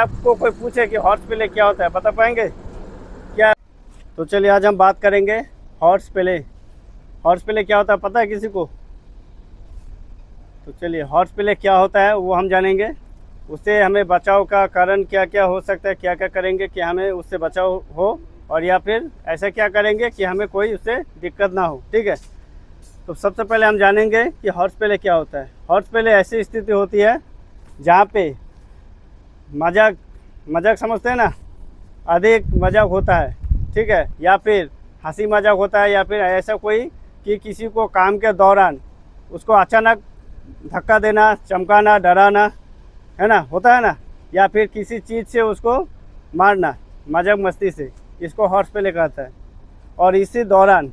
आपको कोई पूछे कि हॉर्स प्ले क्या होता है, बता पाएंगे क्या? तो चलिए आज हम बात करेंगे हॉर्स प्ले। हॉर्स प्ले क्या होता है पता है किसी को? तो चलिए हॉर्स प्ले क्या होता है वो हम जानेंगे। उससे हमें बचाव का कारण क्या क्या हो सकता है, क्या क्या करेंगे कि हमें उससे बचाव हो, और या फिर ऐसा क्या करेंगे कि हमें कोई उससे दिक्कत ना हो। ठीक है, तो सबसे पहले हम जानेंगे कि हॉर्स प्ले क्या होता है। हॉर्स प्ले ऐसी स्थिति होती है जहाँ पे मजाक मजाक समझते हैं ना, अधिक मजाक होता है, ठीक है, या फिर हंसी मजाक होता है, या फिर ऐसा कोई कि किसी को काम के दौरान उसको अचानक धक्का देना, चमकाना, डराना, है ना, होता है ना, या फिर किसी चीज़ से उसको मारना मजाक मस्ती से, इसको हॉर्स प्ले कहता है। और इसी दौरान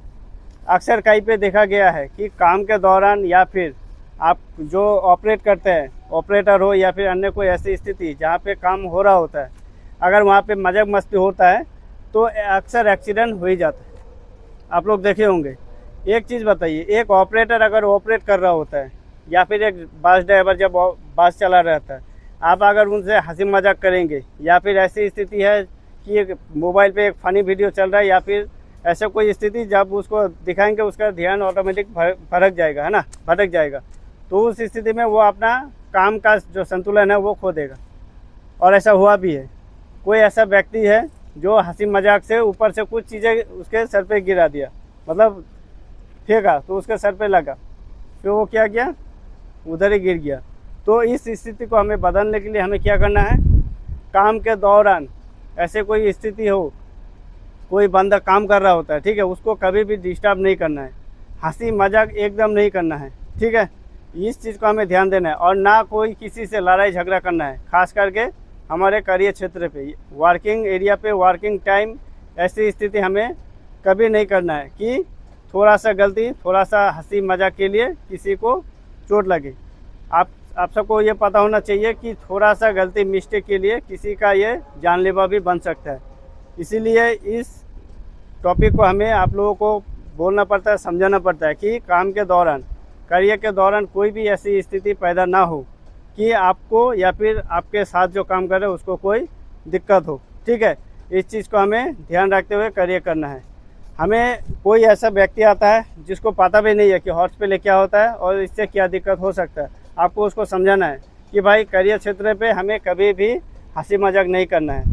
अक्सर कहीं पे देखा गया है कि काम के दौरान या फिर आप जो ऑपरेट करते हैं, ऑपरेटर हो या फिर अन्य कोई ऐसी स्थिति जहाँ पे काम हो रहा होता है, अगर वहाँ पे मजाक मस्ती होता है तो अक्सर एक्सीडेंट हो ही जाता है। आप लोग देखे होंगे। एक चीज़ बताइए, एक ऑपरेटर अगर ऑपरेट कर रहा होता है या फिर एक बस ड्राइवर जब बस चला रहता है, आप अगर उनसे हंसी मजाक करेंगे या फिर ऐसी स्थिति है कि एक मोबाइल पे एक फ़नी वीडियो चल रहा है या फिर ऐसा कोई स्थिति जब उसको दिखाएंगे, उसका ध्यान ऑटोमेटिक भटक जाएगा, है ना, भटक जाएगा। तो उस स्थिति में वो अपना काम का जो संतुलन है वो खो देगा। और ऐसा हुआ भी है। कोई ऐसा व्यक्ति है जो हंसी मजाक से ऊपर से कुछ चीज़ें उसके सर पे गिरा दिया, मतलब फेंका तो उसके सर पे लगा, फिर वो क्या किया, उधर ही गिर गया। तो इस स्थिति को हमें बदलने के लिए हमें क्या करना है, काम के दौरान ऐसे कोई स्थिति हो, कोई बंदा काम कर रहा होता है, ठीक है, उसको कभी भी डिस्टर्ब नहीं करना है, हंसी मजाक एकदम नहीं करना है, ठीक है, इस चीज़ को हमें ध्यान देना है। और ना कोई किसी से लड़ाई झगड़ा करना है, खास करके हमारे कार्य क्षेत्र पे, वर्किंग एरिया पे, वर्किंग टाइम ऐसी स्थिति हमें कभी नहीं करना है कि थोड़ा सा गलती, थोड़ा सा हंसी मजाक के लिए किसी को चोट लगे। आप सबको ये पता होना चाहिए कि थोड़ा सा गलती, मिस्टेक के लिए किसी का ये जानलेवा भी बन सकता है। इसीलिए इस टॉपिक को हमें आप लोगों को बोलना पड़ता है, समझाना पड़ता है कि काम के दौरान, कार्य के दौरान कोई भी ऐसी स्थिति पैदा ना हो कि आपको या फिर आपके साथ जो काम कर रहे हैं उसको कोई दिक्कत हो। ठीक है, इस चीज़ को हमें ध्यान रखते हुए कार्य करना है। हमें कोई ऐसा व्यक्ति आता है जिसको पता भी नहीं है कि हॉर्स प्ले क्या होता है और इससे क्या दिक्कत हो सकता है, आपको उसको समझाना है कि भाई कार्य क्षेत्र पे हमें कभी भी हंसी मजाक नहीं करना है,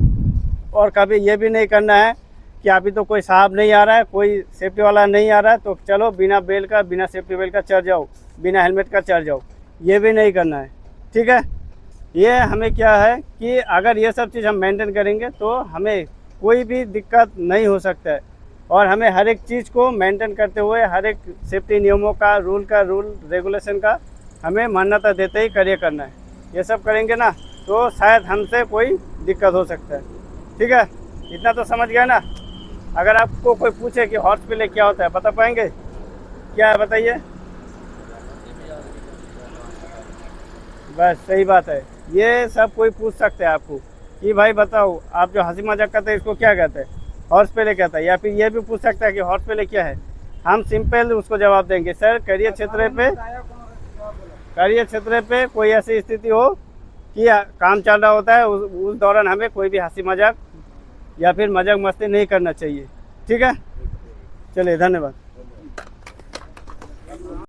और कभी ये भी नहीं करना है कि अभी तो कोई साहब नहीं आ रहा है, कोई सेफ्टी वाला नहीं आ रहा है तो चलो बिना बेल्ट का, बिना सेफ्टी बेल्ट का चढ़ जाओ, बिना हेलमेट का चढ़ जाओ, ये भी नहीं करना है। ठीक है, ये हमें क्या है कि अगर ये सब चीज़ हम मेंटेन करेंगे तो हमें कोई भी दिक्कत नहीं हो सकता है। और हमें हर एक चीज़ को मेंटेन करते हुए हर एक सेफ्टी नियमों का, रूल रेगुलेशन का हमें मान्यता देते ही कार्य करना है। ये सब करेंगे ना तो शायद हमसे कोई दिक्कत हो सकता है। ठीक है, इतना तो समझ गया ना। अगर आपको कोई पूछे कि हॉर्स प्ले क्या होता है, बता पाएंगे क्या है, बताइए। बस सही बात है, ये सब कोई पूछ सकते हैं आपको कि भाई बताओ आप जो हंसी मजाक करते हैं इसको क्या कहते हैं, हॉर्स प्ले कहता है। या फिर ये भी पूछ सकता है कि हॉर्स प्ले क्या है, हम सिंपल उसको जवाब देंगे, सर कार्य क्षेत्र पे कोई ऐसी स्थिति हो कि काम चल रहा होता है, उस दौरान हमें कोई भी हंसी मजाक या फिर मजाक मस्ती नहीं करना चाहिए। ठीक है, चलिए धन्यवाद।